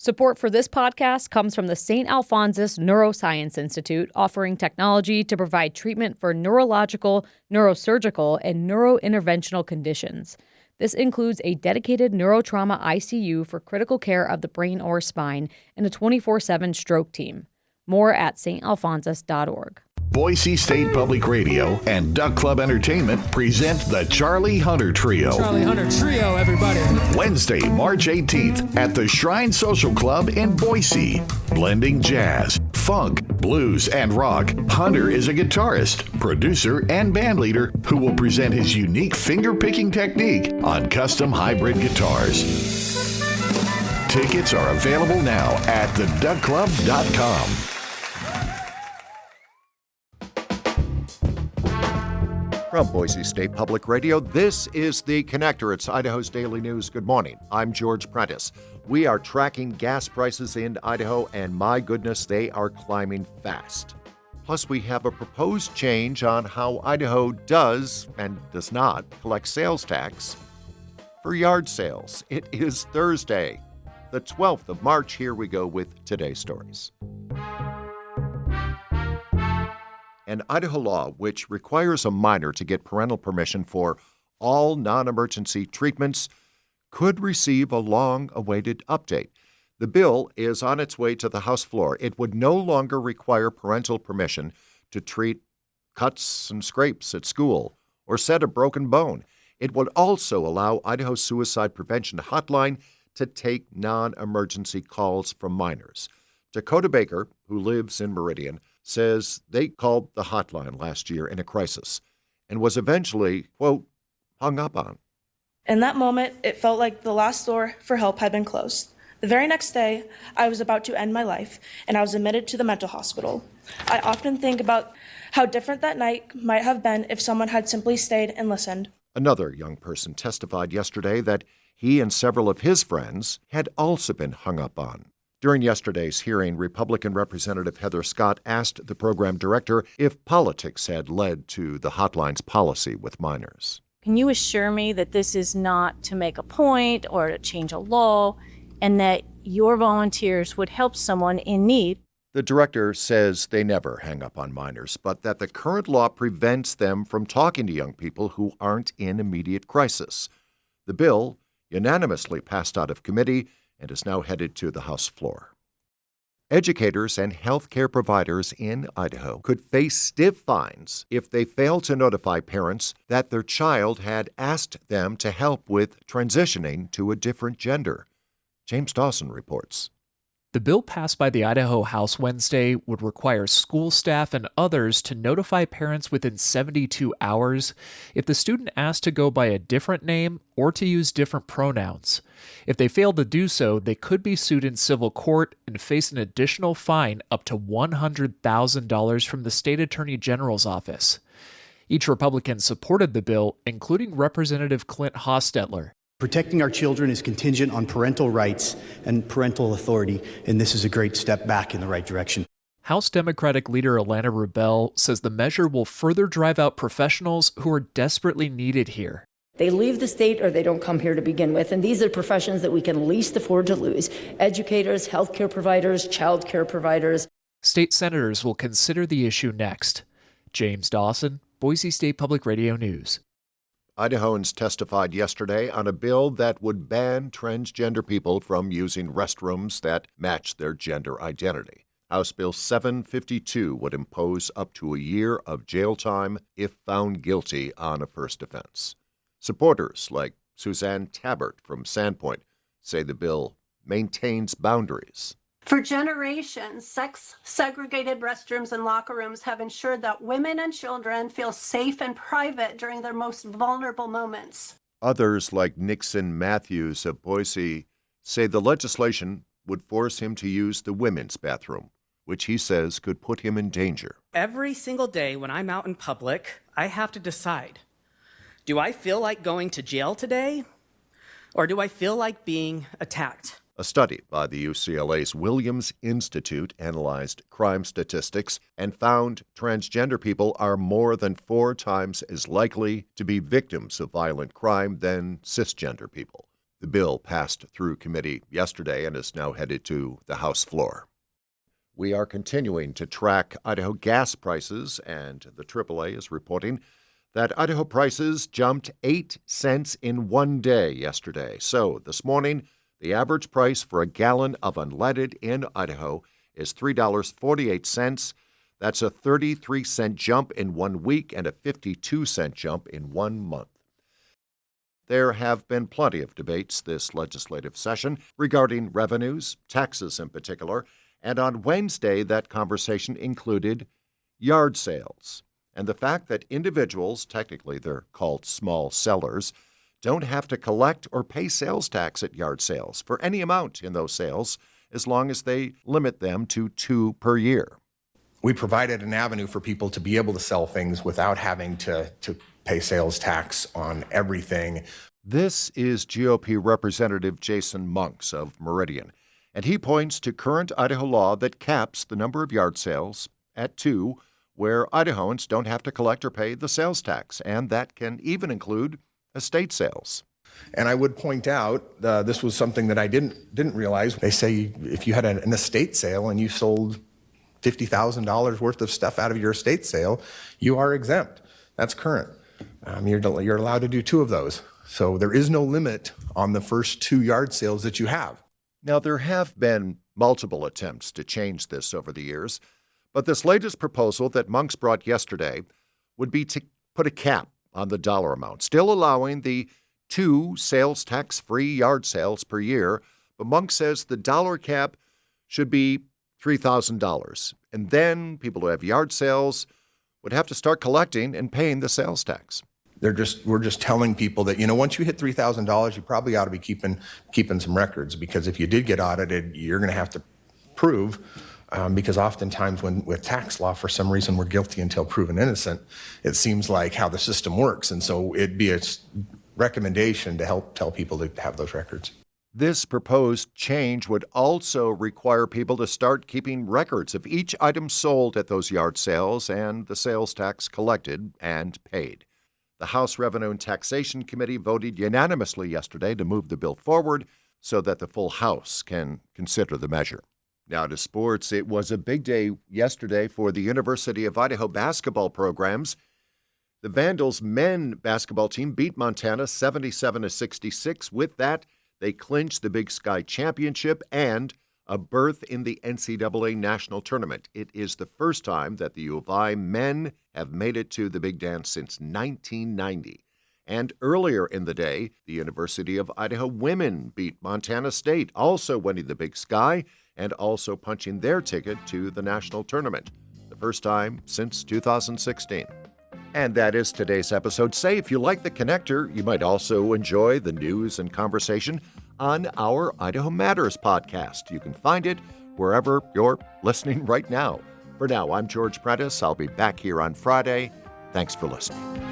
Support for this podcast comes from the St. Alphonsus Neuroscience Institute, offering technology to provide treatment for neurological, neurosurgical, and neurointerventional conditions. This includes a dedicated neurotrauma ICU for critical care of the brain or spine and a 24/7 stroke team. More at stalphonsus.org. Boise State Public Radio and Duck Club Entertainment present the Charlie Hunter Trio. Charlie Hunter Trio, everybody. Wednesday, March 18th at the Shrine Social Club in Boise. Blending jazz, funk, blues, and rock, Hunter is a guitarist, producer, and bandleader who will present his unique finger-picking technique on custom hybrid guitars. Tickets are available now at theduckclub.com. From Boise State Public Radio, this is The Connector. It's Idaho's Daily News. Good morning. I'm George Prentice. We are tracking gas prices in Idaho, and my goodness, they are climbing fast. Plus, we have a proposed change on how Idaho does and does not collect sales tax for yard sales. It is Thursday, the 12th of March. Here we go with today's stories. An Idaho law which requires a minor to get parental permission for all non-emergency treatments could receive a long-awaited update. The bill is on its way to the House floor. It would no longer require parental permission to treat cuts and scrapes at school or set a broken bone. It would also allow Idaho Suicide Prevention Hotline to take non-emergency calls from minors. Dakota Baker, who lives in Meridian, says they called the hotline last year in a crisis and was eventually, quote, hung up on. In that moment, it felt like the last door for help had been closed. The very next day, I was about to end my life, and I was admitted to the mental hospital. I often think about how different that night might have been if someone had simply stayed and listened. Another young person testified yesterday that he and several of his friends had also been hung up on. During yesterday's hearing, Republican Representative Heather Scott asked the program director if politics had led to the hotline's policy with minors. Can you assure me that this is not to make a point or to change a law, and that your volunteers would help someone in need? The director says they never hang up on minors, but that the current law prevents them from talking to young people who aren't in immediate crisis. The bill, unanimously passed out of committee, and is now headed to the House floor. Educators and healthcare providers in Idaho could face stiff fines if they fail to notify parents that their child had asked them to help with transitioning to a different gender. James Dawson reports. The bill passed by the Idaho House Wednesday would require school staff and others to notify parents within 72 hours if the student asked to go by a different name or to use different pronouns. If they fail to do so, they could be sued in civil court and face an additional fine up to $100,000 from the state attorney general's office. Each Republican supported the bill, including Representative Clint Hostetler. Protecting our children is contingent on parental rights and parental authority, and this is a great step back in the right direction. House Democratic leader Alana Rubel says the measure will further drive out professionals who are desperately needed here. They leave the state or they don't come here to begin with, and these are professions that we can least afford to lose. Educators, healthcare providers, child care providers. State senators will consider the issue next. James Dawson, Boise State Public Radio News. Idahoans testified yesterday on a bill that would ban transgender people from using restrooms that match their gender identity. House Bill 752 would impose up to a year of jail time if found guilty on a first offense. Supporters like Suzanne Tabbert from Sandpoint say the bill maintains boundaries. For generations, sex-segregated restrooms and locker rooms have ensured that women and children feel safe and private during their most vulnerable moments. Others, like Nixon Matthews of Boise, say the legislation would force him to use the women's bathroom, which he says could put him in danger. Every single day when I'm out in public, I have to decide, do I feel like going to jail today, or do I feel like being attacked? A study by the UCLA's Williams Institute analyzed crime statistics and found transgender people are more than 4 times as likely to be victims of violent crime than cisgender people. The bill passed through committee yesterday and is now headed to the House floor. We are continuing to track Idaho gas prices, and the AAA is reporting that Idaho prices jumped 8 cents in one day yesterday. So this morning, the average price for a gallon of unleaded in Idaho is $3.48. That's a 33-cent jump in 1 week and a 52-cent jump in 1 month. There have been plenty of debates this legislative session regarding revenues, taxes in particular, and on Wednesday that conversation included yard sales and the fact that individuals, technically they're called small sellers, don't have to collect or pay sales tax at yard sales for any amount in those sales as long as they limit them to 2 per year. We provided an avenue for people to be able to sell things without having to pay sales tax on everything. This is GOP Representative Jason Monks of Meridian, and he points to current Idaho law that caps the number of yard sales at 2, where Idahoans don't have to collect or pay the sales tax, and that can even include estate sales. And I would point out, this was something that I didn't realize. They say if you had an estate sale and you sold $50,000 worth of stuff out of your estate sale, you are exempt. That's current. You're allowed to do 2 of those. So there is no limit on the first 2 yard sales that you have. Now, there have been multiple attempts to change this over the years, but this latest proposal that Monks brought yesterday would be to put a cap on the dollar amount, still allowing the 2 sales tax-free yard sales per year, but Monks says the dollar cap should be $3,000, and then people who have yard sales would have to start collecting and paying the sales tax. We're just telling people that, once you hit $3,000, you probably ought to be keeping some records, because if you did get audited, you're going to have to prove, because oftentimes with tax law, for some reason, we're guilty until proven innocent. It seems like how the system works, and so it'd be a recommendation to help tell people to have those records. This proposed change would also require people to start keeping records of each item sold at those yard sales and the sales tax collected and paid. The House Revenue and Taxation Committee voted unanimously yesterday to move the bill forward so that the full House can consider the measure. Now to sports. It was a big day yesterday for the University of Idaho basketball programs. The Vandals men basketball team beat Montana 77-66. With that, they clinched the Big Sky Championship and a berth in the NCAA National Tournament. It is the first time that the U of I men have made it to the Big Dance since 1990. And earlier in the day, the University of Idaho women beat Montana State, also winning the Big Sky and also punching their ticket to the national tournament, the first time since 2016. And that is today's episode. Say, if you like The Connector, you might also enjoy the news and conversation on our Idaho Matters podcast. You can find it wherever you're listening right now. For now, I'm George Prentice. I'll be back here on Friday. Thanks for listening.